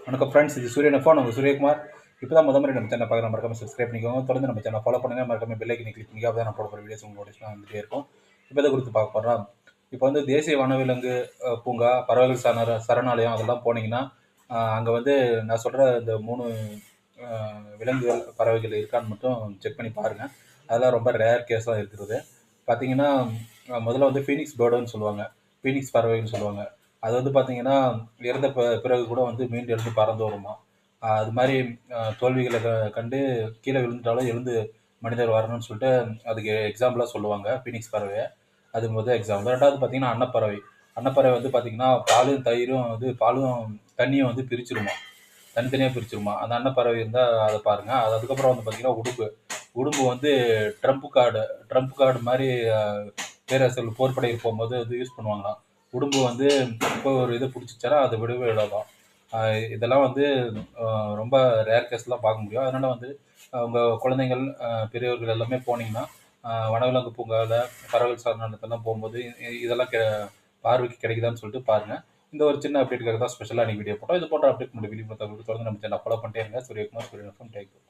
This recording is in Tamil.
வணக்கம் ஃப்ரெண்ட்ஸ், இது சூரியன் எஃப்எம். நான் உங்க சூரியகுமார். இப்போ தான் முறை நம்ம சேனல் பார்க்குற மறக்காம சப்ஸ்கிரைப் பண்ணிக்கோங்க. தொடர்ந்து நம்ம சேனல் ஃபாலோ பண்ணுங்க. மறக்காம பெல் ஐக்கனை கிளிக் பண்ணிக்க. அப்பதான் நான் போட போகிற வீடியோஸ் உங்களோட வந்துட்டே இருக்கும். இப்போ இதை குறித்து பார்க்க போகிறோம். இப்போ வந்து தேசிய வனவிலங்கு பூங்கா, பறவைகள் சரணாலயம் அதெல்லாம் போனீங்கன்னா அங்கே வந்து நான் சொல்கிற இந்த 3 விலங்குகள் பறவைகள் இருக்கான்னு மட்டும் செக் பண்ணி பாருங்கள். அதெல்லாம் ரொம்ப ரேர் கேஸாக இருக்கிறது. பார்த்தீங்கன்னா முதல்ல வந்து ஃபீனிக்ஸ் பேர்டுன்னு சொல்லுவாங்க. ஃபீனிக்ஸ் பறவைன்னு சொல்லுவாங்க. அது வந்து பார்த்தீங்கன்னா இறந்த பிறகு கூட வந்து மீண்டு எழுந்து பறந்து வருமா. அது மாதிரி தோல்விகளை கண்டு கீழே விழுந்துட்டாலும் எழுந்து மனிதர் வரணும்னு சொல்லிட்டு அதுக்கு எக்ஸாம்பிளாக சொல்லுவாங்க ஃபீனிக்ஸ் பறவையை. அது முதல் எக்ஸாம்பிள். ரெண்டாவது பார்த்தீங்கன்னா அன்னப்பறவை. அன்னப்பறவை வந்து பார்த்தீங்கன்னா பாலும் தயிரும் வந்து பாலும் தண்ணியும் வந்து பிரிச்சிருமா, தனித்தனியாக பிரிச்சிருமா. அந்த அன்னப்பறவை இருந்தால் அதை பாருங்கள். அதுக்கப்புறம் வந்து பார்த்தீங்கன்னா உடும்பு. உடும்பு வந்து ட்ரம்ப் கார்டு மாதிரி பேரரசர்கள் போர்ப்படையில் போகும்போது வந்து யூஸ் பண்ணுவாங்களாம். உடும்பு வந்து இப்போ ஒரு இதை பிடிச்சிச்சாரா அதை விடவே விடாதான். இதெல்லாம் வந்து ரொம்ப ரேர் கேஸ்லாம் பார்க்க முடியும். அதனால் வந்து உங்கள் குழந்தைங்கள் பெரியவர்கள் எல்லாமே போனீங்கன்னா வனவிலங்கு பூங்காவில் பறவைகள் சரணாலயத்தெல்லாம் போகும்போது இதெல்லாம் பார்வைக்கு கிடைக்குதான்னு சொல்லிட்டு பாருங்கள். இந்த ஒரு சின்ன அப்டேட்டுக்காக தான் ஸ்பெஷலாக நீங்கள் வீடியோ போட்டோம். இது போன்ற அப்டேட் வீடியோ தொடர்ந்து நம்ம சேனல் ஃபாலோ பண்ணிட்டே இருங்க. சூரியகுமார், சூரியன் எஃப்எம். தேங்க்யூ.